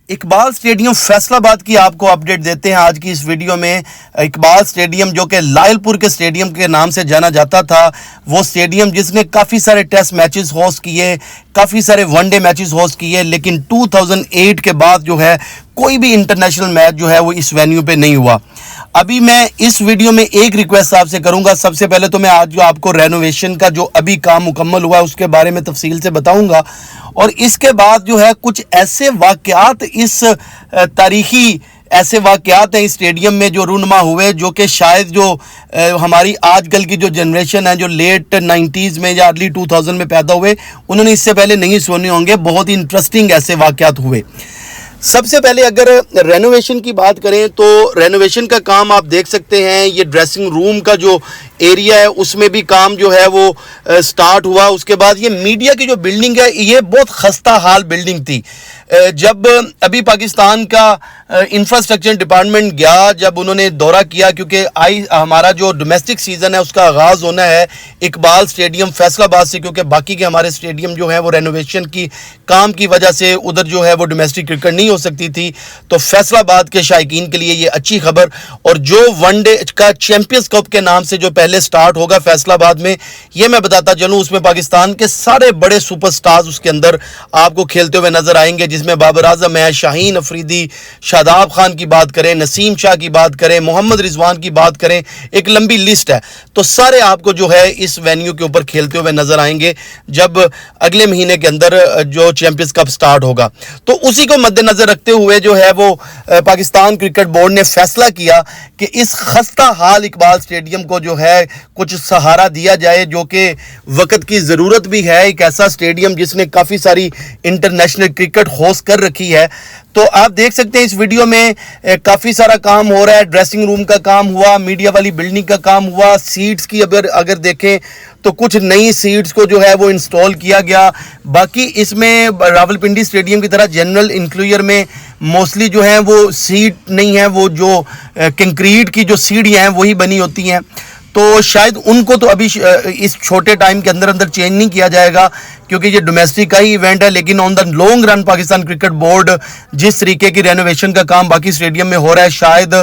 Iqbal stadium Faisal آباد کی آپ کو اپڈیٹ دیتے ہیں آج کی اس ویڈیو میں۔ اقبال اسٹیڈیم جو کہ لائل پور کے اسٹیڈیم کے نام سے جانا جاتا تھا، وہ اسٹیڈیم جس نے کافی سارے ٹیسٹ میچز ہوسٹ کیے، کافی سارے ون ڈے میچز ہوسٹ کیے، لیکن 2008 کے بعد جو ہے کوئی بھی انٹرنیشنل میچ جو ہے وہ اس وینیو پہ نہیں ہوا۔ ابھی میں اس ویڈیو میں ایک ریکویسٹ آپ سے کروں گا۔ سب سے پہلے تو میں آج جو آپ کو رینوویشن کا جو ابھی کام مکمل ہوا ہے اس کے بارے میں تفصیل سے بتاؤں گا، اور اس کے بعد جو ہے کچھ ایسے واقعات اس تاریخی ایسے واقعات ہیں اس اسٹیڈیم میں جو رونما ہوئے، جو کہ شاید جو ہماری آج کل کی جو جنریشن ہے جو لیٹ 90s میں یا ارلی 2000 میں پیدا ہوئے، انہوں نے اس سے پہلے نہیں سنے ہوں گے۔ بہت ہی انٹرسٹنگ ایسے واقعات ہوئے۔ سب سے پہلے اگر رینوویشن کی بات کریں تو رینوویشن کا کام آپ دیکھ سکتے ہیں، یہ ڈریسنگ روم کا جو ایریا ہے اس میں بھی کام جو ہے وہ سٹارٹ ہوا۔ اس کے بعد یہ میڈیا کی جو بلڈنگ ہے یہ بہت خستہ حال بلڈنگ تھی۔ جب ابھی پاکستان کا انفراسٹرکچر ڈپارٹمنٹ گیا، جب انہوں نے دورہ کیا، کیونکہ ہمارا جو ڈومیسٹک سیزن ہے اس کا آغاز ہونا ہے اقبال اسٹیڈیم فیصل آباد سے، کیونکہ باقی کے ہمارے اسٹیڈیم جو ہیں وہ رینوویشن کی کام کی وجہ سے ادھر جو ہے وہ ڈومیسٹک کرکٹ نہیں ہو سکتی تھی، تو فیصل آباد کے شائقین کے لیے یہ اچھی خبر۔ اور جو ون ڈے کا چیمپئنز کپ کے نام سے جو پہلے سٹارٹ ہوگا فیصل آباد میں، یہ میں بتاتا چلوں، اس میں پاکستان کے سارے بڑے سپر سٹارز اس کے اندر آپ کو کھیلتے ہوئے نظر آئیں گے، جس میں بابر اعظم ہے، شاہین افریدی، شاداب خان کی بات کریں، نسیم شاہ کی بات کریں، محمد رضوان کی بات کریں، ایک لمبی لسٹ ہے۔ تو سارے آپ کو جو ہے اس وینیو کے اوپر کھیلتے ہوئے نظر آئیں گے جب اگلے مہینے کے اندر جو چیمپئنز کپ سٹارٹ ہوگا۔ تو اسی کو مد نظر رکھتے ہوئے جو ہے وہ پاکستان کرکٹ بورڈ نے فیصلہ کیا کہ اس خستہ حال اقبال اسٹیڈیم کو جو ہے کچھ سہارا دیا جائے، جو کہ وقت کی ضرورت بھی ہے۔ ایک ایسا اسٹیڈیم جس نے کافی ساری انٹرنیشنل کرکٹ ہوسٹ کر رکھی ہے۔ تو آپ دیکھ سکتے ہیں اس ویڈیو میں کافی سارا کام ہو رہا ہے۔ ڈریسنگ روم کا کام ہوا، میڈیا والی بلڈنگ کا کام ہوا، سیٹس کی اگر دیکھیں تو کچھ نئی سیٹس کو جو ہے وہ انسٹال کیا گیا۔ باقی اس میں راولپنڈی اسٹیڈیم کی طرح جنرل انکلوئر میں موسٹلی جو ہیں وہ سیٹ نہیں ہیں، وہ جو کنکریٹ کی جو سیڑھیاں ہیں وہی بنی ہوتی ہیں، تو شاید ان کو تو ابھی اس چھوٹے ٹائم کے اندر چینج نہیں کیا جائے گا، کیونکہ یہ ڈومیسٹک کا ہی ایونٹ ہے۔ لیکن on the long run Pakistan cricket board جس طریقے کی رینوویشن کا کام باقی اسٹیڈیم میں ہو رہا ہے، شاید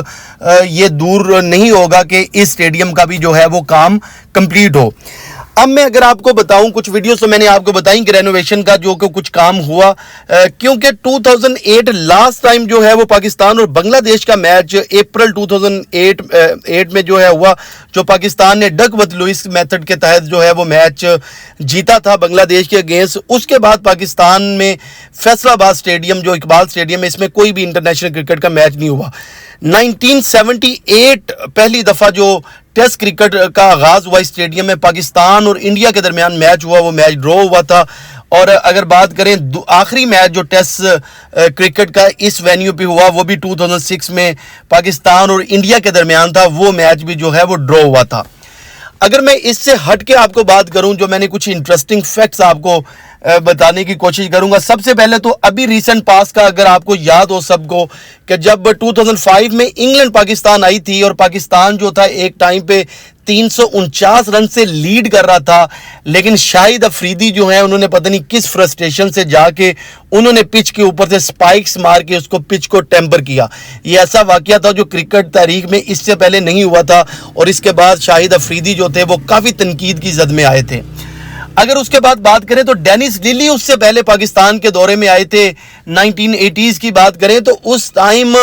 یہ دور نہیں ہوگا کہ اس اسٹیڈیم کا بھی جو ہے وہ کام کمپلیٹ ہو۔ اب میں اگر آپ کو بتاؤں، کچھ ویڈیوز تو میں نے آپ کو بتائیں کہ رینوویشن کا جو کہ کچھ کام ہوا، کیونکہ 2008 لاسٹ ٹائم جو ہے وہ پاکستان اور بنگلہ دیش کا میچ اپریل 2008 میں جو ہے ہوا، جو پاکستان نے ڈک ورتھ لوئس میتھڈ کے تحت جو ہے وہ میچ جیتا تھا بنگلہ دیش کے اگینسٹ۔ اس کے بعد پاکستان میں فیصل آباد اسٹیڈیم جو اقبال اسٹیڈیم ہے، اس میں کوئی بھی انٹرنیشنل کرکٹ کا میچ نہیں ہوا۔ 1978 پہلی دفعہ جو ٹیسٹ کرکٹ کا آغاز ہوا اسٹیڈیم میں، پاکستان اور انڈیا کے درمیان میچ ہوا، وہ میچ ڈرا ہوا تھا۔ اور اگر بات کریں آخری میچ جو ٹیسٹ کرکٹ کا اس وینیو پہ ہوا، وہ بھی 2006 میں پاکستان اور انڈیا کے درمیان تھا، وہ میچ بھی جو ہے وہ ڈرا ہوا تھا۔ اگر میں اس سے ہٹ کے آپ کو بات کروں، جو میں نے کچھ انٹرسٹنگ فیکٹس آپ کو بتانے کی کوشش کروں گا۔ سب سے پہلے تو ابھی ریسنٹ پاس کا اگر آپ کو یاد ہو سب کو، کہ جب 2005 میں انگلینڈ پاکستان آئی تھی، اور پاکستان جو تھا ایک ٹائم پہ 349 رن سے لیڈ کر رہا تھا، لیکن شاہد افریدی جو ہیں انہوں نے پتہ نہیں کس فرسٹریشن سے جا کے انہوں نے پچ کے اوپر سے سپائکس مار کے اس کو پچ کو ٹیمپر کیا۔ یہ ایسا واقعہ تھا جو کرکٹ تاریخ میں اس سے پہلے نہیں ہوا تھا، اور اس کے بعد شاہد افریدی جو تھے وہ کافی تنقید کی زد میں آئے تھے۔ اگر اس کے بعد بات کریں تو ڈینس للی اس سے پہلے پاکستان کے دورے میں آئے تھے۔ 1980s کی بات کریں تو اس ٹائم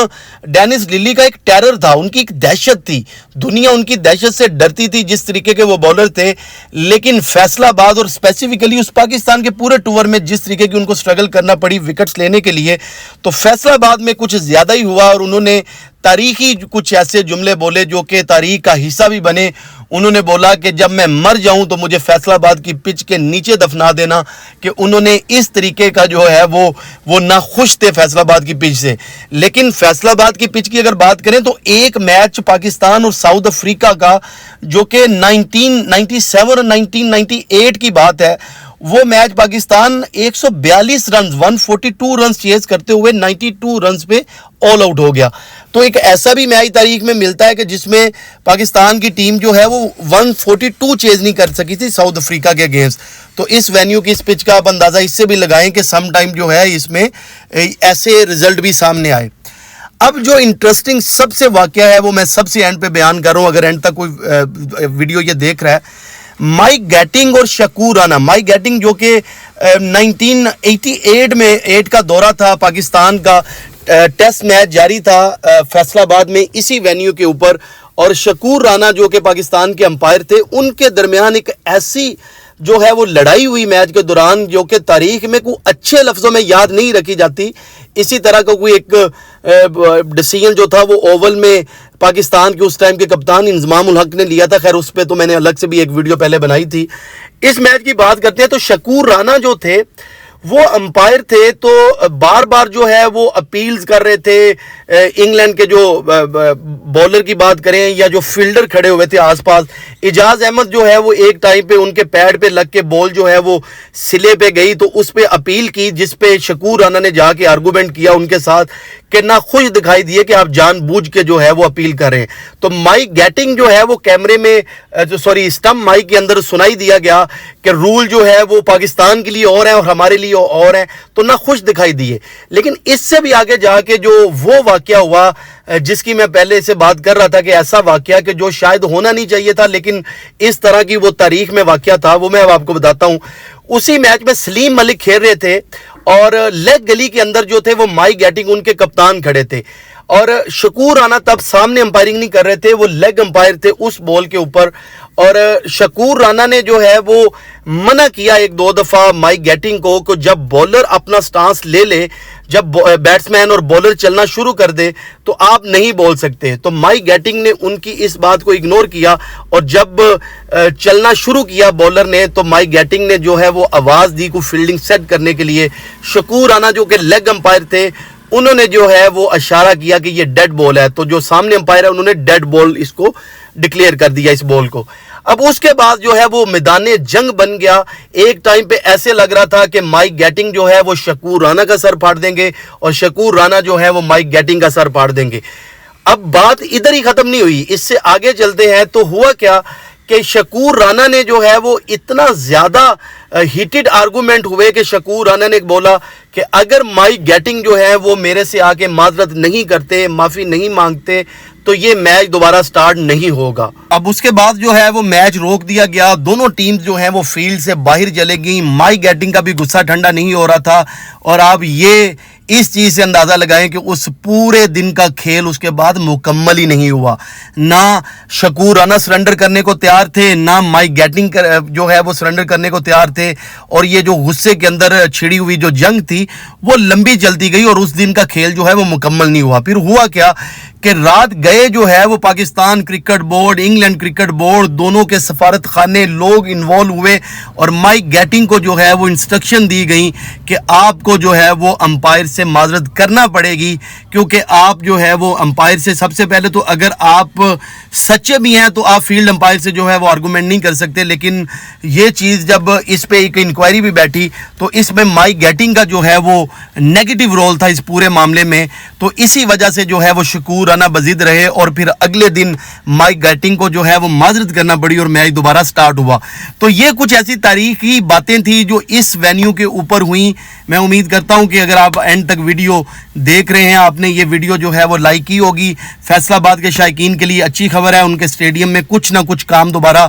ڈینس للی کا ایک ٹیرر تھا، ان کی ایک دہشت تھی، دنیا ان کی دہشت سے ڈرتی تھی جس طریقے کے وہ بولر تھے۔ لیکن فیصل آباد اور اسپیسیفکلی اس پاکستان کے پورے ٹور میں جس طریقے کی ان کو سٹرگل کرنا پڑی وکٹس لینے کے لیے، تو فیصل آباد میں کچھ زیادہ ہی ہوا، اور انہوں نے تاریخی کچھ ایسے جملے بولے جو کہ تاریخ کا حصہ بھی بنے۔ انہوں نے بولا کہ جب میں مر جاؤں تو مجھے فیصل آباد کی پچ کے نیچے دفنا دینا، کہ انہوں نے اس طریقے کا جو ہے وہ ناخوش تھے فیصل آباد کی پچ سے۔ لیکن فیصل آباد کی پچ کی اگر بات کریں تو ایک میچ پاکستان اور ساؤتھ افریقہ کا جو کہ 1997 اور 1998 کی بات ہے، وہ میچ پاکستان 142 رنز 142 رنز چیز کرتے ہوئے 92 رنز پہ آل آؤٹ ہو گیا. تو ایک ایسا بھی میچ تاریخ میں ملتا ہے کہ جس میں پاکستان کی ٹیم جو ہے وہ 142 چیز نہیں کر سکی تھی ساؤتھ افریقہ کے اگینسٹ. تو اس وینیو کی اس پچ کا آپ اندازہ اس سے بھی لگائیں کہ سم ٹائم جو ہے اس میں ایسے رزلٹ بھی سامنے آئے. اب جو انٹرسٹنگ سب سے واقعہ ہے وہ میں سب سے اینڈ پہ بیان کر رہا ہوں, اگر اینڈ تک کوئی ویڈیو یہ دیکھ رہا ہے. مائک گیٹنگ اور شکور رانا. مائک گیٹنگ جو کہ 1988 میں 8 کا دورہ تھا پاکستان کا, ٹیسٹ میچ جاری تھا فیصل آباد میں اسی وینیو کے اوپر, اور شکور رانا جو کہ پاکستان کے امپائر تھے, ان کے درمیان ایک ایسی جو ہے وہ لڑائی ہوئی میچ کے دوران جو کہ تاریخ میں کوئی اچھے لفظوں میں یاد نہیں رکھی جاتی. اسی طرح کا کوئی ایک ڈیسیژن جو تھا وہ اوول میں پاکستان کے اس ٹائم کے کپتان انضمام الحق نے لیا تھا. خیر اس پہ تو میں نے الگ سے بھی ایک ویڈیو پہلے بنائی تھی. اس میچ کی بات کرتے ہیں تو شکور رانا جو تھے وہ امپائر تھے, تو بار بار جو ہے وہ اپیلز کر رہے تھے. انگلینڈ کے جو بولر کی بات کریں یا جو فیلڈر کھڑے ہوئے تھے آس پاس, اجاز احمد جو ہے وہ ایک ٹائم پہ ان کے پیڈ پہ لگ کے بال جو ہے وہ سلے پہ گئی, تو اس پہ اپیل کی, جس پہ شکور رانا نے جا کے آرگومنٹ کیا ان کے ساتھ کہ نہ خوش دکھائی دیے کہ آپ جان بوجھ کے جو ہے وہ اپیل کر رہے ہیں. تو مائک گیٹنگ جو ہے وہ کیمرے میں اسٹمپ مائک کے اندر سنائی دیا گیا کہ رول جو ہے وہ پاکستان کے لیے اور ہے اور ہمارے لیے اور ہے, تو نہ خوش دکھائی دیے. لیکن اس سے بھی آگے جا کے جو وہ واقعہ ہوا جس کی میں پہلے سے بات کر رہا تھا کہ ایسا واقعہ کہ جو شاید ہونا نہیں چاہیے تھا لیکن اس طرح کی وہ تاریخ میں واقعہ تھا, وہ میں اب آپ کو بتاتا ہوں. اسی میچ میں سلیم ملک کھیل رہے تھے اور لیگ گلی کے اندر جو تھے وہ مائک گیٹنگ ان کے کپتان کھڑے تھے, اور شکور رانا تب سامنے امپائرنگ نہیں کر رہے تھے, وہ لیگ امپائر تھے اس بال کے اوپر. اور شکور رانا نے جو ہے وہ منع کیا 1-2 دفعہ مائک گیٹنگ کو کہ جب بولر اپنا سٹانس لے لے, جب بیٹسمین اور بولر چلنا شروع کر دے تو آپ نہیں بول سکتے. تو مائک گیٹنگ نے ان کی اس بات کو اگنور کیا, اور جب چلنا شروع کیا بولر نے تو مائک گیٹنگ نے جو ہے وہ آواز دی کو فیلڈنگ سیٹ کرنے کے لیے. شکور رانا جو کہ لیگ امپائر تھے انہوں نے جو ہے وہ اشارہ کیا کہ یہ ڈیڈ بال ہے, تو جو سامنے امپائر ہے انہوں نے ڈیڈ بال اس کو ڈکلیئر کر دیا اس بال کو. اب اس کے بعد جو ہے وہ میدان جنگ بن گیا. ایک ٹائم پہ ایسے لگ رہا تھا کہ مائک گیٹنگ جو ہے وہ شکور رانا کا سر پھاڑ دیں گے اور شکور رانا جو ہے وہ مائک گیٹنگ کا سر پھاڑ دیں گے. اب بات ادھر ہی ختم نہیں ہوئی, اس سے آگے چلتے ہیں. تو ہوا کیا کہ شکور رانا نے جو ہے وہ اتنا زیادہ ہیٹڈ آرگومنٹ ہوئے کہ شکور رانا نے بولا کہ اگر مائک گیٹنگ جو ہے وہ میرے سے آ کے معذرت نہیں کرتے, معافی نہیں مانگتے, تو یہ میچ دوبارہ سٹارٹ نہیں ہوگا. اب اس کے بعد جو ہے وہ میچ روک دیا گیا. دونوں ٹیمز جو ہیں وہ فیلڈ سے باہر چلے گئیں. مائک گیٹنگ کا بھی غصہ ٹھنڈا نہیں ہو رہا تھا, اور آپ یہ اس چیز سے اندازہ لگائیں کہ اس پورے دن کا کھیل اس کے بعد مکمل ہی نہیں ہوا. نہ شکور رانا سرنڈر کرنے کو تیار تھے, نہ مائک گیٹنگ جو ہے وہ سرنڈر کرنے کو تیار تھے, اور یہ جو غصے کے اندر چھڑی ہوئی جو جنگ تھی وہ لمبی چلتی گئی اور اس دن کا کھیل جو ہے وہ مکمل نہیں ہوا. پھر ہوا کیا کہ رات گئے جو ہے وہ Pakistan cricket board, England cricket board, دونوں کے سفارت خانے لوگ انوالو ہوئے, اور مائک گیٹنگ کو جو ہے وہ انسٹرکشن دی گئی کہ آپ کو جو ہے وہ امپائر سے معذرت کرنا پڑے گی, کیونکہ آپ جو ہے وہ امپائر سے سب سے پہلے تو اگر آپ سچے بھی ہیں تو آپ فیلڈ امپائر سے جو ہے وہ آرگومنٹ نہیں کر سکتے. لیکن یہ چیز جب اس پہ ایک انکوائری بھی بیٹھی تو اس میں مائک گیٹنگ کا جو ہے وہ نیگیٹو رول تھا اس پورے معاملے میں, تو اسی وجہ سے جو ہے وہ شکور رانا بزد رہے, اور پھر اگلے دن مائک گیٹنگ کو جو ہے وہ معذرت کرنا پڑی اور میچ دوبارہ سٹارٹ ہوا. تو یہ کچھ ایسی تاریخی باتیں تھیں جو اس وینیو کے اوپر ہوئیں. میں امید کرتا ہوں کہ اگر آپ اینڈ تک ویڈیو دیکھ رہے ہیں, آپ نے یہ ویڈیو جو ہے وہ لائک کی ہوگی. فیصل آباد کے شائقین کے لیے اچھی خبر ہے, ان کے اسٹیڈیم میں کچھ نہ کچھ کام دوبارہ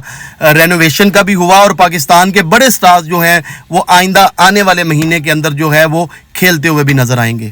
رینوویشن کا بھی ہوا, اور پاکستان کے بڑے سٹارز جو ہیں وہ آئندہ آنے والے مہینے کے اندر جو ہے وہ کھیلتے ہوئے بھی نظر آئیں گے.